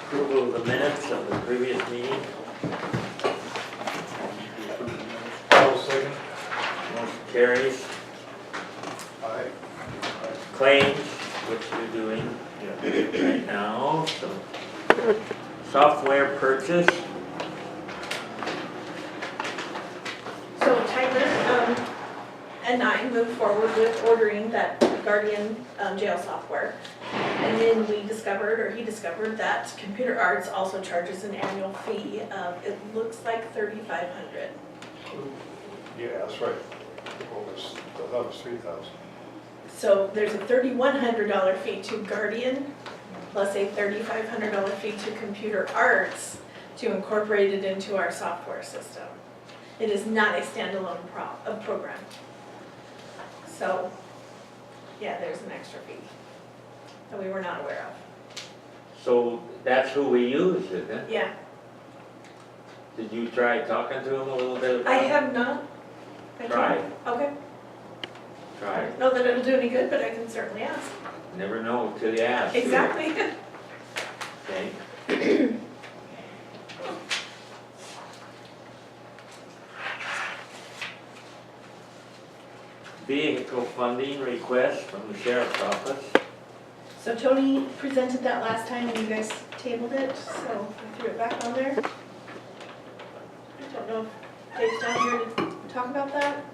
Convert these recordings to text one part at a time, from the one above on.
Approval of the minutes of the previous meeting. I'll second. Motion carries. Aye. Claims, which we're doing right now. So, software purchase. So Tyler and I moved forward with ordering that Guardian jail software. And then we discovered, or he discovered, that Computer Arts also charges an annual fee of, it looks like $3,500. Yeah, that's right. I thought it was 3,000. So there's a $3,100 fee to Guardian, plus a $3,500 fee to Computer Arts to incorporate it into our software system. It is not a standalone program. So, yeah, there's an extra fee that we were not aware of. So that's who we use, isn't it? Yeah, Did you try talking to him a little bit about I it? have not. I Try. can. Okay. Try. I don't know that it'll do any good, but I can certainly ask. Never know till you ask. do you? Exactly. Okay. Vehicle funding request from the sheriff's office. So Tony presented that last time and you guys tabled it, so I threw it back on there. I don't know if Dave's down here to talk about that.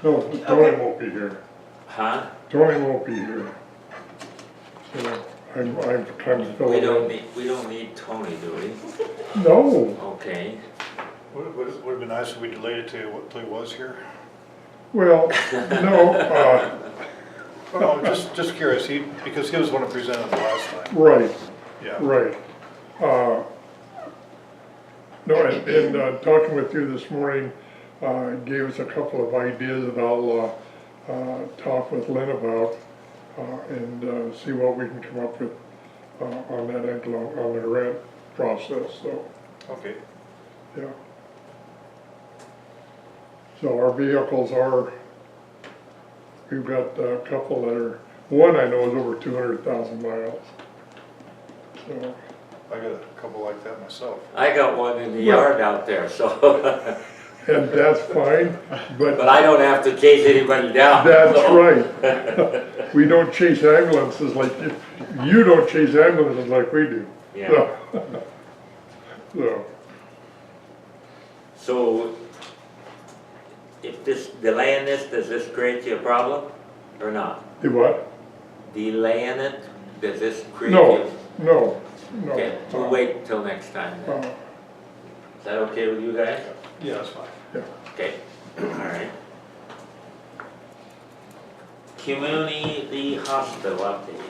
No, Tony Okay. won't be here. Huh? Tony won't be here. So I'm trying to fill We it don't in. need Tony, do we? No, Okay. Would have been nice if we delayed it till he was here. well, no, Oh, no, just curious, because he was the one who presented the last time. right, Yeah. right. No, and talking with you this morning, gave us a couple of ideas that I'll, talk with Lynn about, and, see what we can come up with, on that end, on the grant process, so, Okay. yeah. So our vehicles are, we've got a couple that are, one I know is over 200,000 miles. So, I got a couple like that myself. I got one in the yard out there, so, and that's fine, but but I don't have to chase anybody down. that's so. right. We don't chase ambulances like, you don't chase ambulances like we do. Yeah. So, So, if delaying this, does this create you a problem or not? do what? Delaying it, does this create No, you? no, no. Okay, we'll wait until next time then. Is that okay with you guys? Yeah, that's fine. Yeah. Okay, all right. Community hospital update.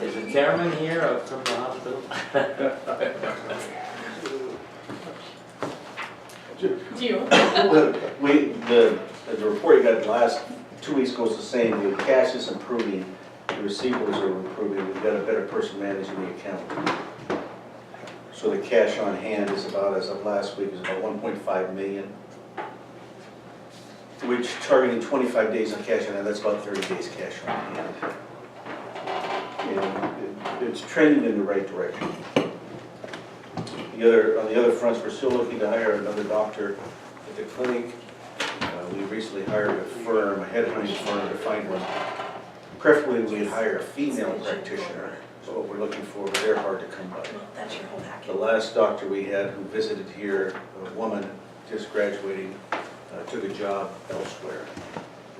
Is the chairman here from the hospital? Do you? The report you got the last 2 weeks goes the same. The cash is improving, the receivables are improving, we've got a better person managing the account. So the cash on hand is about, as of last week, is about 1.5 million. Which targeting 25 days on cash on hand, that's about 30 days cash on hand. And it's trending in the right direction. On the other fronts, we're still looking to hire another doctor at the clinic. We recently hired a firm, a headhunting firm to find one. Preferably we'd hire a female practitioner. That's what we're looking for, but they're hard to come by. That's your whole package. The last doctor we had who visited here, a woman just graduating, took a job elsewhere.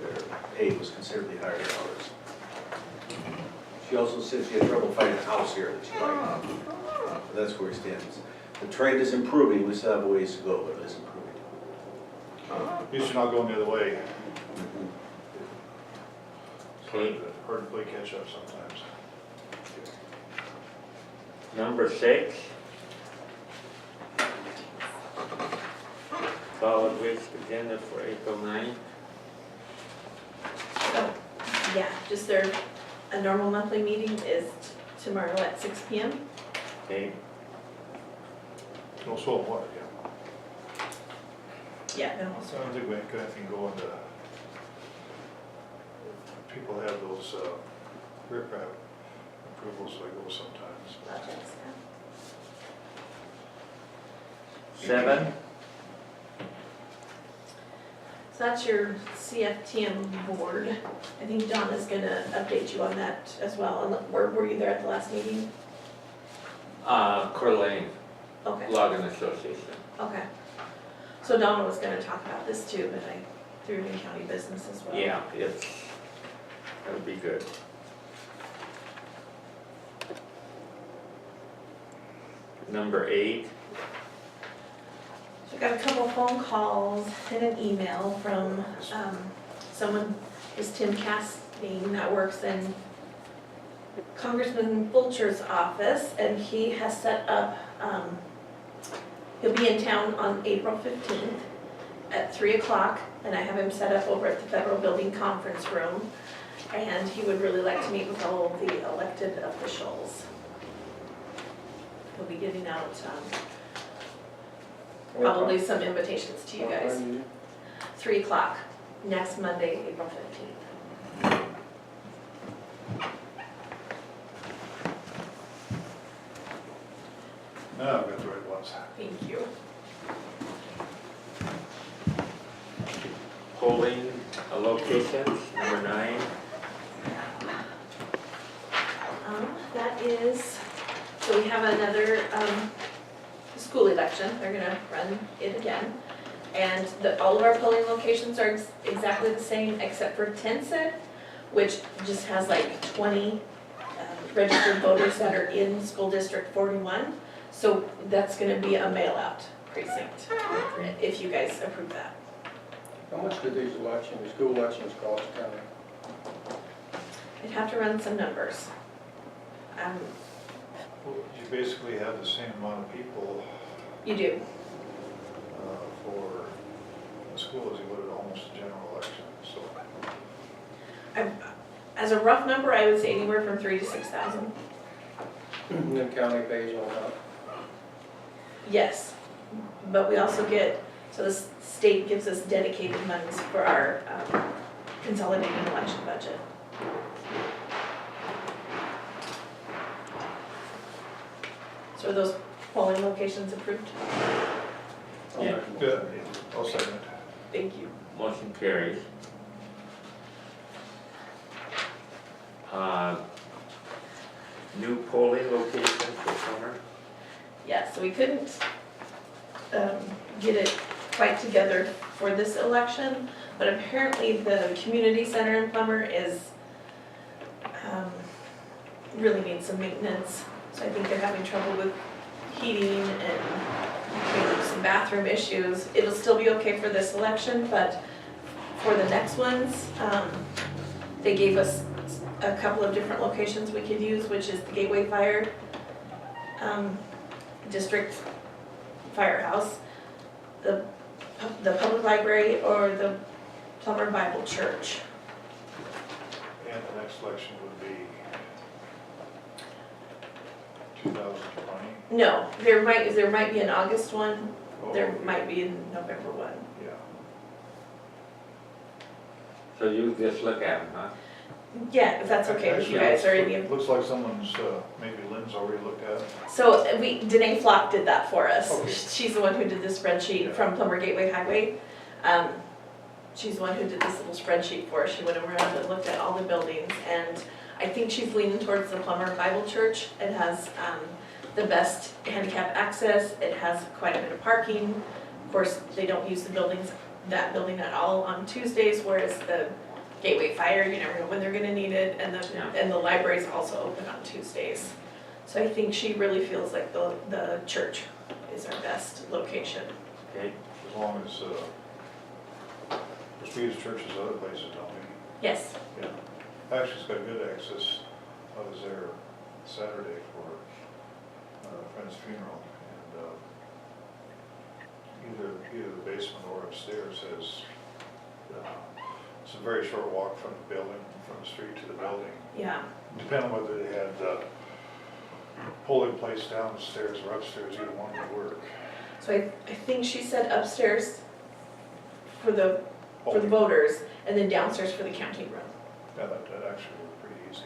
Their pay was considerably higher than ours. She also said she had trouble finding a house here that she liked. But that's where it stands. The trend is improving, we still have a ways to go, but it is improving. At least you're not going the other way. Okay. It's hard to play catch up sometimes. Number 6. Solid waste agenda for April 9th. So, yeah, just a normal monthly meeting is tomorrow at 6 p.m. Okay, No salt water, yeah. Yeah, no. So I don't think we can anything go into, people have those riprap approvals, they go sometimes. Projects, yeah. 7, So that's your CFTM board. I think Donna's gonna update you on that as well. And were you there at the last meeting? Coeur d'Alene Okay, Logging Association. okay. So Donna was gonna talk about this too, but I threw it in county business as well. Yeah, that'll be good. Number 8, So I got a couple of phone calls and an email from, someone, is Tim Casting, that works in Congressman Fulcher's office, and he has set up, he'll be in town on April 15th at 3 o'clock, and I have him set up over at the Federal Building Conference Room, and he would really like to meet with all of the elected officials. He'll be giving out, probably some invitations to you guys. 3 o'clock, next Monday, April 15th. No, I've got the right ones. Thank you. polling locations, number 9. That is, so we have another, school election, they're gonna run it again. And all of our polling locations are exactly the same except for Tensed, which just has like 20 registered voters that are in school district 41. So that's gonna be a mail-out precinct, if you guys approve that. How much do these elections, school elections cost the county? I'd have to run some numbers. Well, you basically have the same amount of people You do, for the school as you would at almost a general election, so. as a rough number, I would say anywhere from 3,000 to 6,000. And then county pays all that. Yes, but we also get, so the state gives us dedicated monies for our consolidated election budget. So are those polling locations approved? Yeah. Good, I'll second it. Thank you. Motion carries. New polling locations for summer. Yeah, so we couldn't get it quite together for this election, but apparently the community center in Plummer is, really needs some maintenance. So I think they're having trouble with heating and maybe some bathroom issues. It'll still be okay for this election, but for the next ones, they gave us a couple of different locations we could use, which is the Gateway Fire District Firehouse, the public library, or the Plummer Bible Church. And the next election would be 2020. No, there might be an August one, Oh, there might be a November one. Yeah. So you just look at them, huh? Yeah, if that's okay with you guys, or any of, Looks like someone's, maybe Lynn's already looked at it. so Danae Flock did that for us. Okay. She's the one who did the spreadsheet Yeah. from Plummer Gateway Highway. She's the one who did this little spreadsheet for us. She went around and looked at all the buildings, and I think she's leaning towards the Plummer Bible Church. It has the best handicap access, it has quite a bit of parking. Of course, they don't use that building at all on Tuesdays, whereas the Gateway Fire, you never know when they're gonna need it, and Yeah. the library's also open on Tuesdays. So I think she really feels like the church is our best location. Okay, As long as, we use churches other places, don't we? Yes, Yeah. Actually, it's got good access. I was there Saturday for a friend's funeral, and either the basement or upstairs has, it's a very short walk from the building, from the street to the building. yeah. Depending on whether they had polling place downstairs or upstairs, either one would work. So I think she said upstairs for the Polling. voters, and then downstairs for the counting room. Yeah, that actually worked pretty easy.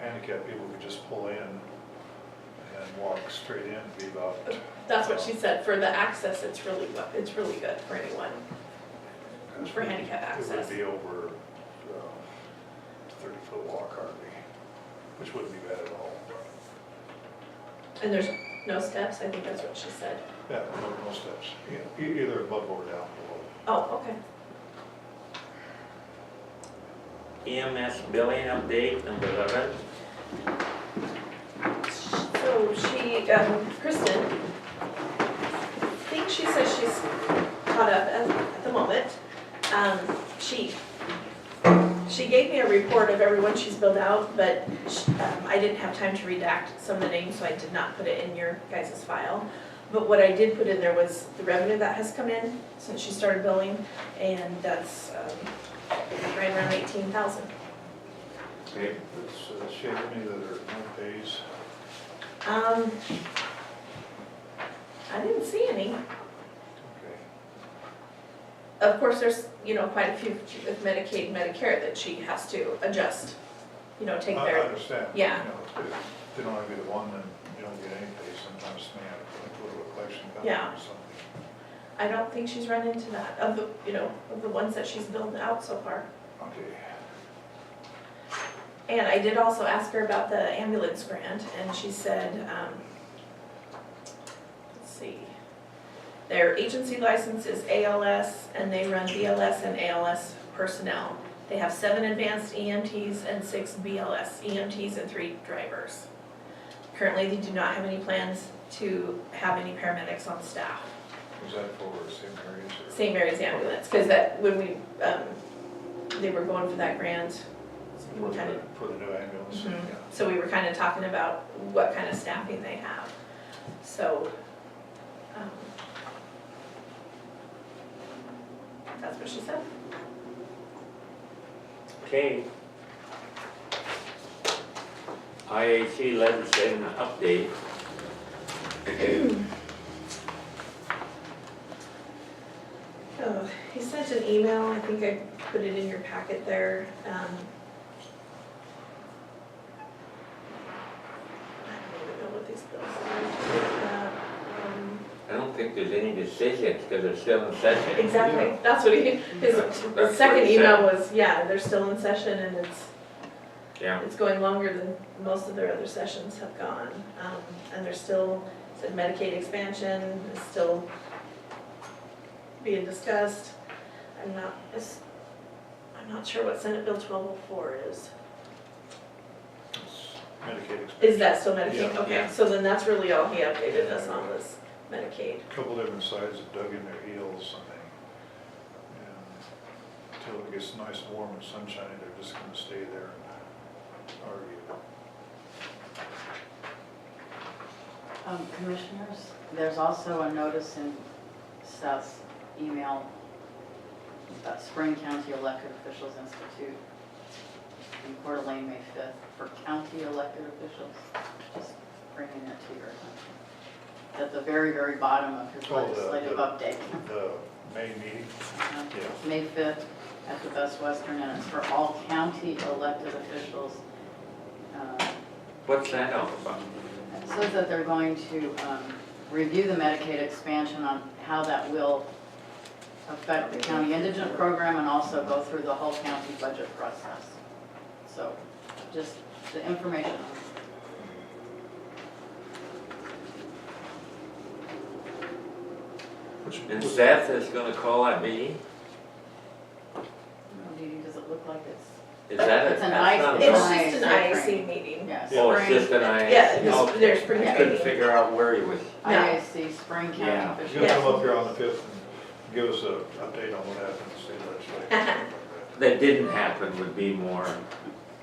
handicapped people could just pull in and walk straight in, be about. That's what she said, for the access, it's really good for anyone, for handicap It access. would be over 30-foot walk hardly, which wouldn't be bad at all. And there's no steps, I think that's what she said. Yeah, no steps, either above or down below. Oh, okay. EMS billing update, number 11. So she, Kristen, I think she says she's caught up at the moment. She gave me a report of everyone she's billed out, but I didn't have time to redact some of the names, so I did not put it in your guys' file. But what I did put in there was the revenue that has come in since she started billing, and that's right around 18,000. Okay. Does she have any that are no pays? I didn't see any. Okay. Of course, there's, quite a few with Medicaid and Medicare that she has to adjust, take I their, understand. yeah. If they don't want to be the one, then you don't get any pay, sometimes they have to go to a collection company Yeah. or something. I don't think she's run into that, of the ones that she's billed out so far. Okay. And I did also ask her about the ambulance grant, and she said, let's see, their agency license is ALS, and they run BLS and ALS personnel. They have 7 advanced EMTs and 6 BLS EMTs and 3 drivers. Currently, they do not have any plans to have any paramedics on staff. Was that for St. Mary's? Or- St. Mary's ambulance, because that, when we, they were going for that grant, For we kind of, the new ambulance? Mhm. Yeah. so we were kind of talking about what kind of staffing they have. So, that's what she said. Okay. IAC Legislative update. Oh, he sent an email, I think I put it in your packet there. I don't even know what these bills are. I don't think there's any decisions because they're still in session. Exactly, that's what he, his That's second what he email said. was, yeah, they're still in session and Yeah. it's going longer than most of their other sessions have gone. And they're still, said Medicaid expansion is still being discussed. I'm not sure what Senate Bill 1204 is. It's Medicaid expansion. Is that still Medicaid? Yeah. Okay, Yeah. so then that's really all he updated us on was Medicaid. A couple different sides have dug in their heels, and until it gets nice and warm and sunshiny, they're just gonna stay there and argue. Commissioners, there's also a notice in Seth's email about Spring County Elected Officials Institute in Coeur d'Alene, May 5th, for county elected officials, just bringing it to your attention. At the very, very bottom of his Oh, the- legislative update. The May meeting? Yeah. May 5th at the Best Western, and it's for all county elected officials. What's that all about? It says that they're going to review the Medicaid expansion on how that will affect the county indigent program and also go through the whole county budget process. So just the information. And Seth is gonna call that meeting? Dee Dee, does it look like it's? Is that It's an that's not a It's vote? just an IAC meeting. Yes. Oh, it's just an IAC? Yeah, this- Okay. there's spring I couldn't meeting. figure out where he was. IAC, Spring County Yeah. He's officials. gonna come up here on the 5th and give us an update on what happened in state legislature. That didn't happen would be more,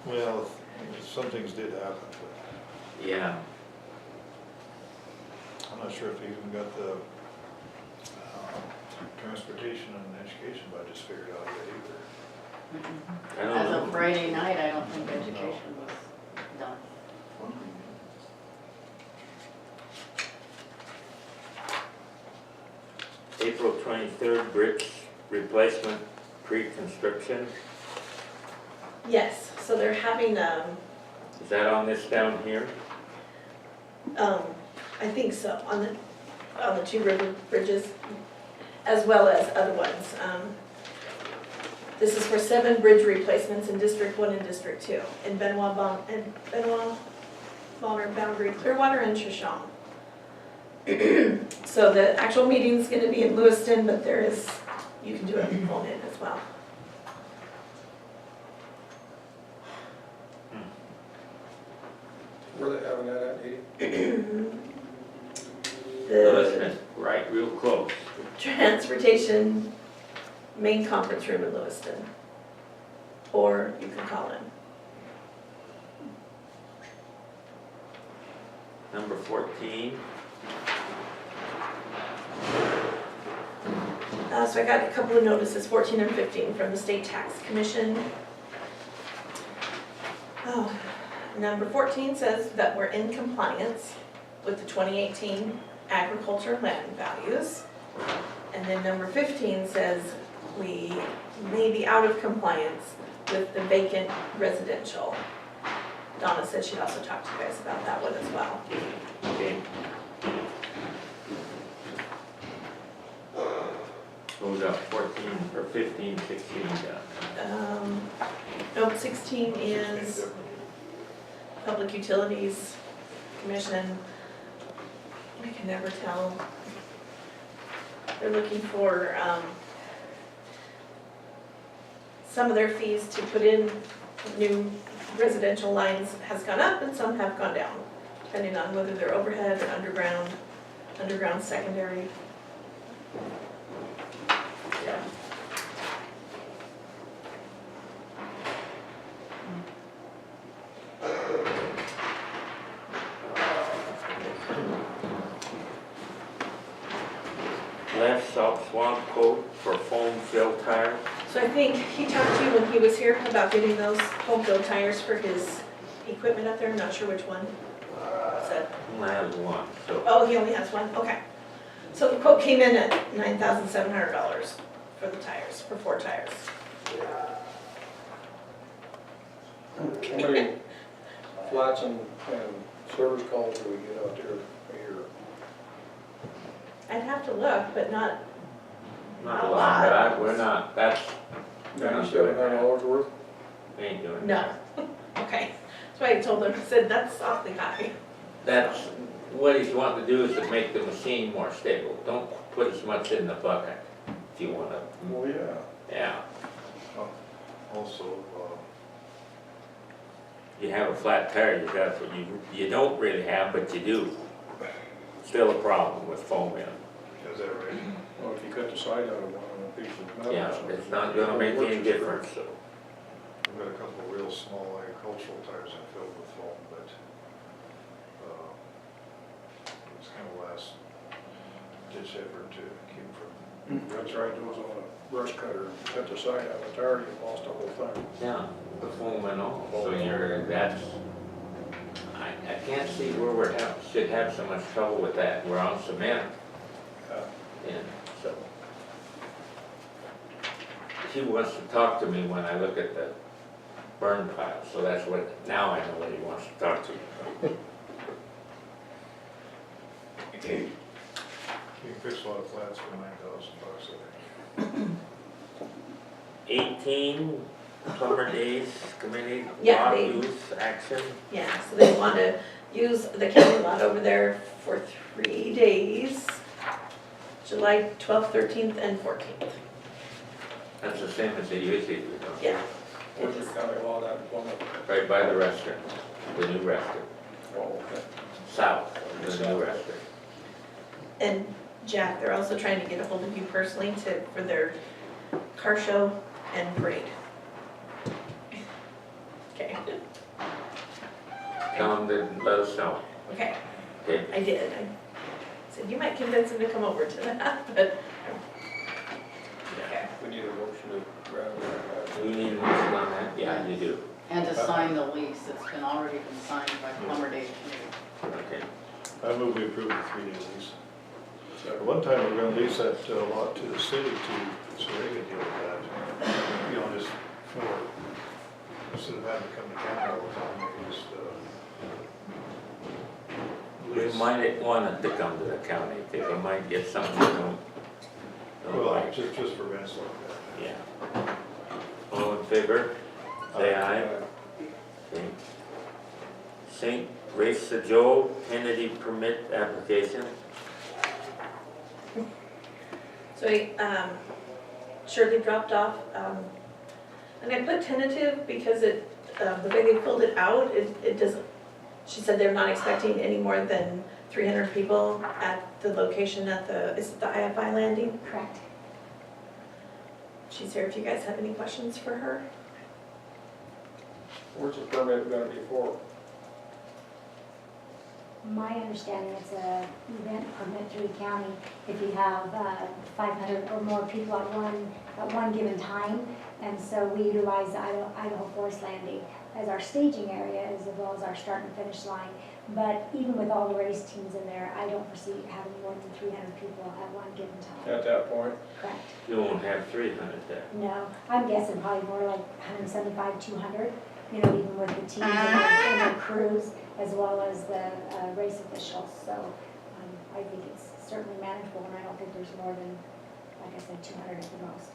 Well, some things did happen, but yeah. I'm not sure if they even got the transportation and education budgets figured out yet either. I don't As know. of Friday night, I don't think education was done. April 23rd, bridge replacement pre-construction. Yes, so they're having, Is that on this down here? I think so, on the two river bridges, as well as other ones. This is for 7 bridge replacements in District 1 and District 2, in Benewah, Bonner, Boundary, Clearwater, and Shoshone. So the actual meeting's gonna be in Lewiston, but you can do it on phone in as well. Where they having that at, Edie? Lewiston, right, real close. Transportation main conference room in Lewiston. Or you can call in. Number 14. So I got a couple of notices, 14 and 15, from the State Tax Commission. Oh, number 14 says that we're in compliance with the 2018 agriculture land values. And then number 15 says we may be out of compliance with the vacant residential. Donna said she'd also talk to you guys about that one as well. Okay. So we got 14 or 15, 16 done. Nope, 16 is Public Utilities Commission. I can never tell. They're looking for some of their fees to put in new residential lines has gone up and some have gone down, depending on whether they're overhead or underground secondary. Yeah. Left Schwab Quote for foam fill tires. So I think he talked to you when he was here about getting those home fill tires for his equipment up there. I'm not sure which one. Said. Only has one, so. Oh, he only has one, okay. So the quote came in at $9,700 for the tires, for 4 tires. How many flats and service calls do we get out there a year? I'd have to look, but not, Not a lot, but we're not, that's, we're not doing that. $9,700 worth? We ain't doing no. that. Okay, that's why I told him, I said, that's awfully high. That's, what he's wanting to do is to make the machine more stable. Don't put as much in the bucket if you wanna, Well, yeah. yeah. Also, You have a flat tire, that's what you don't really have, but you do. Still a problem with foam in them. is that right? Well, if you cut the side out of one on a piece of metal. Yeah, or something, it's not gonna make any difference, so. We've got a couple of real small agricultural tires that filled with foam, but it's kind of last ditch effort to keep from. That's right, it was on a brush cutter, cut the side out of the tire, you lost the whole thing. Yeah, the foam and all, so that's, I can't see where should have so much trouble with that. We're on cement, and so. He wants to talk to me when I look at the burn pile, so that's what, now I know what he wants to talk to me about. You can fix a lot of flats for $9,000, I think. 18 Plummer Days Committee, Yeah, lot they- use action. Yeah, so they want to use the county lot over there for 3 days, July 12th, 13th, and 14th. That's the same as they usually do, don't they? Yeah. Where's your county lot at, Plummer? Right by the restaurant, the new restaurant, Oh, okay. south of the new restaurant. And Jack, they're also trying to get a hold of you personally for their car show and parade. Okay, Tell them to let us know, okay, okay? I did. I said you might convince him to come over to that, but, okay. We need a motion to grab that. Do you need a motion on that? Yeah, you do. And to sign the lease, it's been already been signed by Plummer Day Committee. Okay. I move we approve the 3-day lease. At one time, we were gonna lease that lot to the city so they could deal with that. You know, just for, instead of having to come to county all the time, they just We might want it to come to the county, because we might get something we don't Well, like. just for events like that. Yeah. All in favor? Say aye. Okay. St. Race Joe tentative permit application. So Shirley dropped off, and I put tentative because it, the way they filled it out, it doesn't, she said they're not expecting any more than 300 people at the location at the, is it the IFI landing? Correct. She's here if you guys have any questions for her. Where's the permit gonna be for? My understanding it's a event permit through the county if you have 500 or more people at one given time. And so we utilize the Idaho Forest Landing as our staging area as well as our start and finish line. But even with all the race teams in there, I don't foresee having more than 300 people at one given time. At that point? Correct. You won't have 300 there. No, I'm guessing probably more like 175, 200, you know, even with the teams and their crews, as well as the race officials. So I think it's certainly manageable, and I don't think there's more than, like I said, 200 at the most.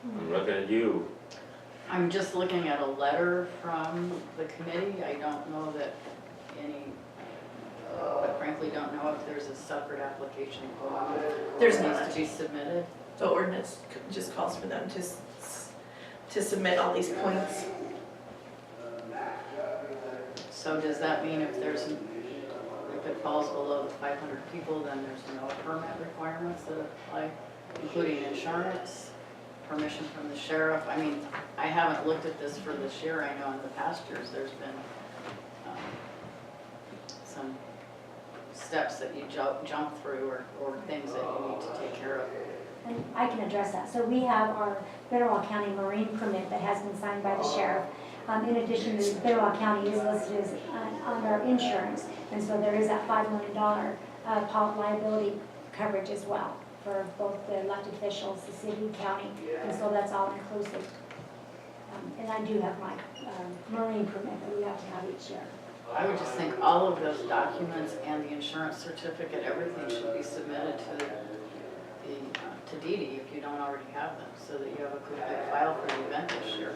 I'm looking at you. I'm just looking at a letter from the committee. I don't know that any, but frankly don't know if there's a separate application form There's that not. needs to be submitted. The ordinance just calls for them to submit all these points. So does that mean if it falls below the 500 people, then there's no permit requirements that apply, including insurance, permission from the sheriff? I mean, I haven't looked at this for this year. I know in the past years there's been some steps that you jump through or things that you need to take care of. And I can address that. So we have our Benewah County Marine permit that has been signed by the sheriff. In addition, the Benewah County is listed as on our insurance, and so there is that $5 million liability coverage as well for both the elected officials, the city, county, and so that's all inclusive. And I do have my Marine permit that we have to have each year. I would just think all of those documents and the insurance certificate, everything should be submitted to Dee Dee if you don't already have them, so that you have a good file for the event this year.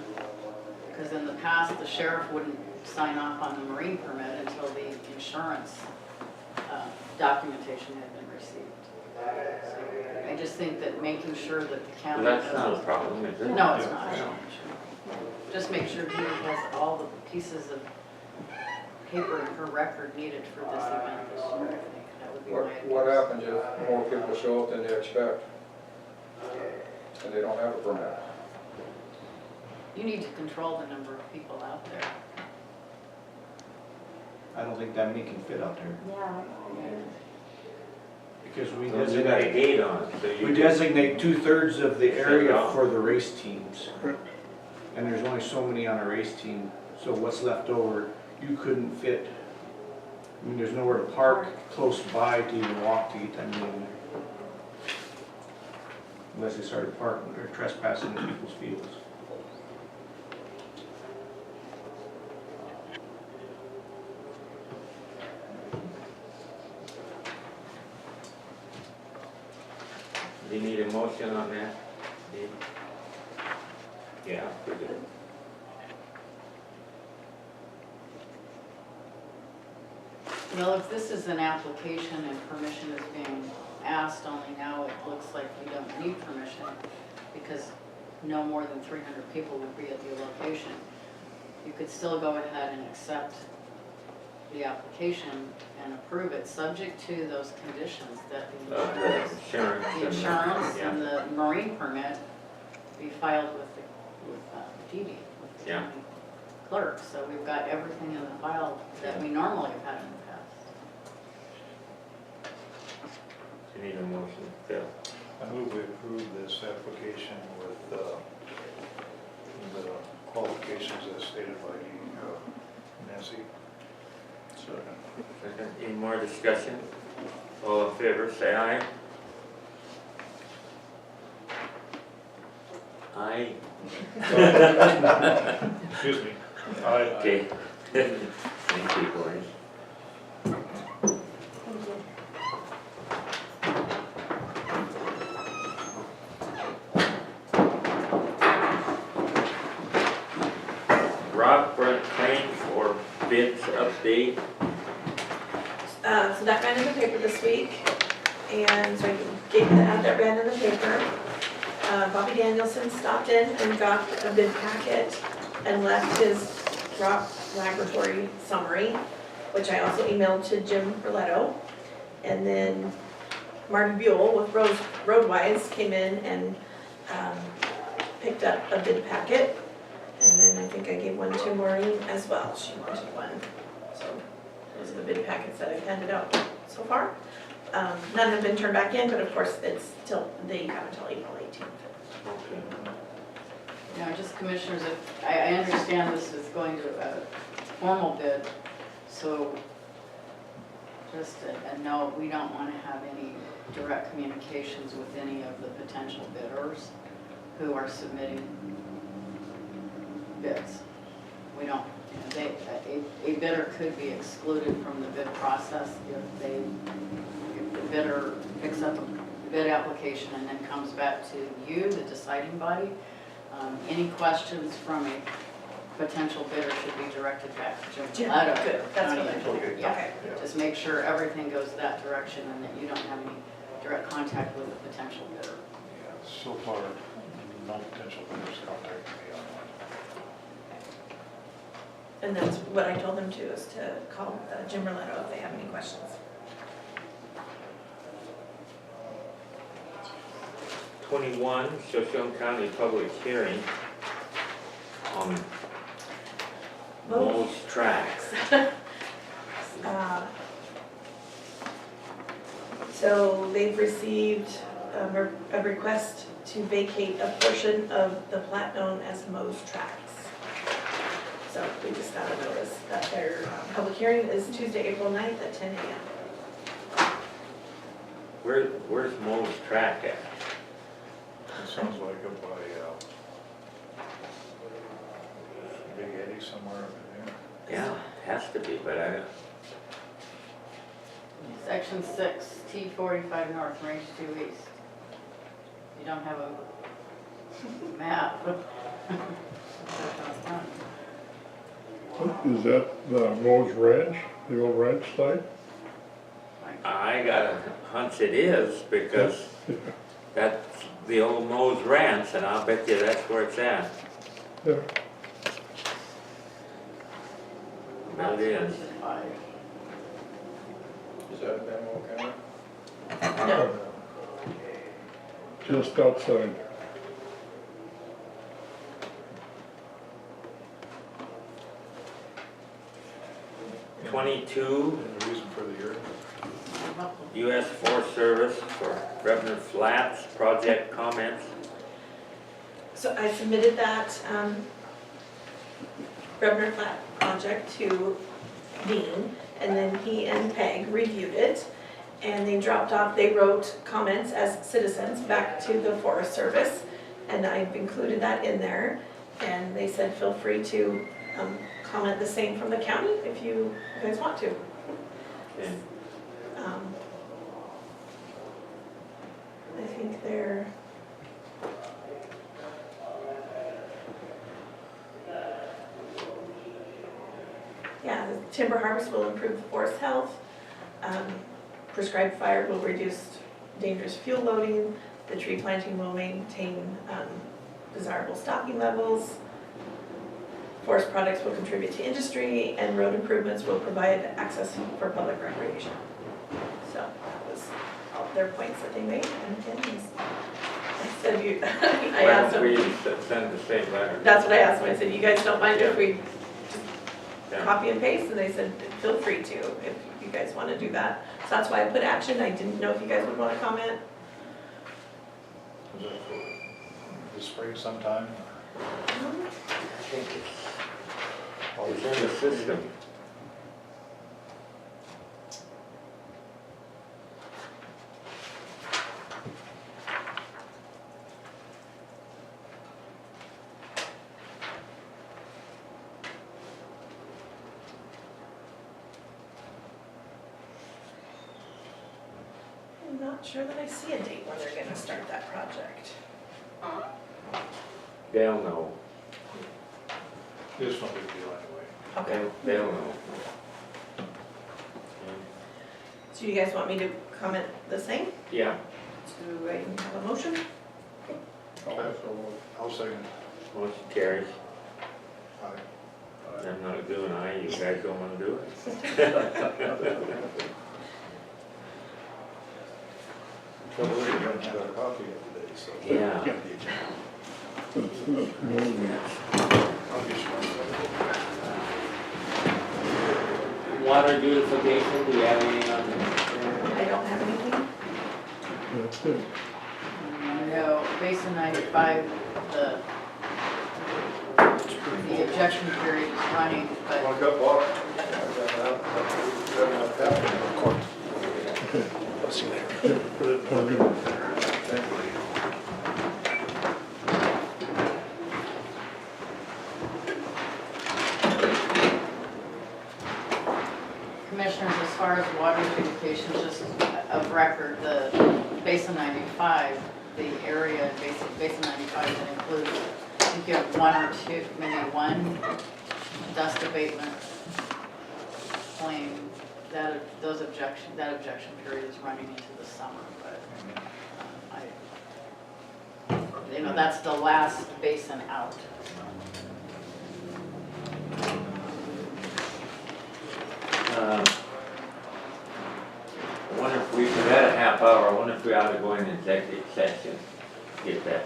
Because in the past, the sheriff wouldn't sign off on the marine permit until the insurance documentation had been received. So I just think that making sure that the county That's has not a problem, is it? No, it's not. No. Just make sure Dee Dee has all the pieces of paper in her record needed for this event this year. I think that would be my advice. What happens if more people show up than they expect? And they don't have a permit? You need to control the number of people out there. I don't think that many can fit out there, Yeah. because we Well, you got a designate, gate on it, so you. we designate 2/3 of the Shut it area off. for the race teams. And there's only so many on a race team, so what's left over, you couldn't fit. I mean, there's nowhere to park close by to even walk to get them in. Unless they started parking or trespassing in people's fields. Do you need a motion on that? Dave? Yeah, we do. Well, if this is an application and permission is being asked, only now it looks like we don't need permission because no more than 300 people would be at the location. You could still go ahead and accept the application and approve it, subject to those conditions that the insurance Yeah. and the marine permit be filed with Dee Dee, with the Yeah. county clerk. So we've got everything in the file that we normally have had in the past. You need a motion, Phil. I move we approve this application with the qualifications as stated by Nancy. Second. Any more discussion? All in favor, say aye. Aye. Excuse me. Aye. Okay, Thank you, boys. Thank you. Rock front claim for bids update. So that ran in the paper this week, and so I gave that ran in the paper. Bobby Danielson stopped in and got a bid packet and left his rock laboratory summary, which I also emailed to Jim Berletto. And then Marty Buell with Roadwise came in and picked up a bid packet. And then I think I gave one to Maureen as well, she wanted one. So those are the bid packets that I've handed out so far. None have been turned back in, but of course it's till, they have until April 18th. Okay. You know, just commissioners, I understand this is going to a formal bid, so just a note, we don't want to have any direct communications with any of the potential bidders who are submitting bids. We don't, you know, a bidder could be excluded from the bid process if the bidder picks up a bid application and then comes back to you, the deciding body. Any questions from a potential bidder should be directed back to Jim Jim, Berletto. good, that's what I Not told even- you. Yeah, Okay. just make sure everything goes that direction and that you don't have any direct contact with the potential bidder. Yeah, so far, no potential bidders contacted me on that. And that's what I told them to, is to call Jim Berletto if they have any questions. 21, Shoshone County Public Hearing on Mo's Tracks. So they've received a request to vacate a portion of the plat known as Mo's Tracks. So we just got a notice that their public hearing is Tuesday, April 9th at 10 a.m. Where's Mo's Track at? It sounds like up by, Big Eddie somewhere up in there. Yeah, has to be, but I don't. Section 6, T45 North, Range 2 East. You don't have a map. Is that the Mo's Ranch, the old ranch site? I got a hunch it is, because that's the old Mo's Ranch, and I'll bet you that's where it's at. Yeah. That is. Is that Benewah County? No, Just outside. Twenty-two, And the reason for the hearing? U.S. Forest Service for Rebner Flats project comments. so I submitted that Rebner Flat project to Dean, and then he and Peg reviewed it, and they wrote comments as citizens back to the Forest Service, and I've included that in there, and they said feel free to comment the same from the county if you guys want to. Okay. I think they're, yeah, the timber harvest will improve the forest health. Prescribed fire will reduce dangerous fuel loading. The tree planting will maintain desirable stocking levels. Forest products will contribute to industry, and road improvements will provide access for public recreation. So that was all their points that they made, and again, I said, I Why asked don't them, we send the same letter? that's what I asked them, I said, you guys don't mind if we Yeah. copy and paste? And they said, feel free to, if you guys want to do that. So that's why I put action, I didn't know if you guys would want to comment. Was it for the spring sometime? I think it's in the system. not sure that I see a date when they're gonna start that project. They'll know. It's no big deal anyway. Okay, They'll know. so you guys want me to comment the same? Yeah, Do I have a motion? I'll second. motion carries. Aye. I'm not doing I, you guys don't wanna do it? So we're going to have a copy of today, so. Yeah. I'll get you. Water beautification, do you have anything on that? I don't have anything. That's it. No, Basin 95, the objection period is running, but Want a cup of water? I'm good. Commissioners, as far as water beautification, just of record, the Basin 95, the area, Basin 95 that includes, I think you have one or two, maybe one dust abatement claim. That objection period is running into the summer, but that's the last basin out. I wonder if we had a half hour, I wonder if we ought to go in executive session, get that.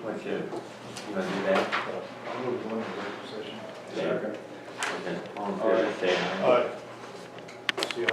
What you wanna do that? I'll move to one executive session. Okay. All in favor, say aye. Aye.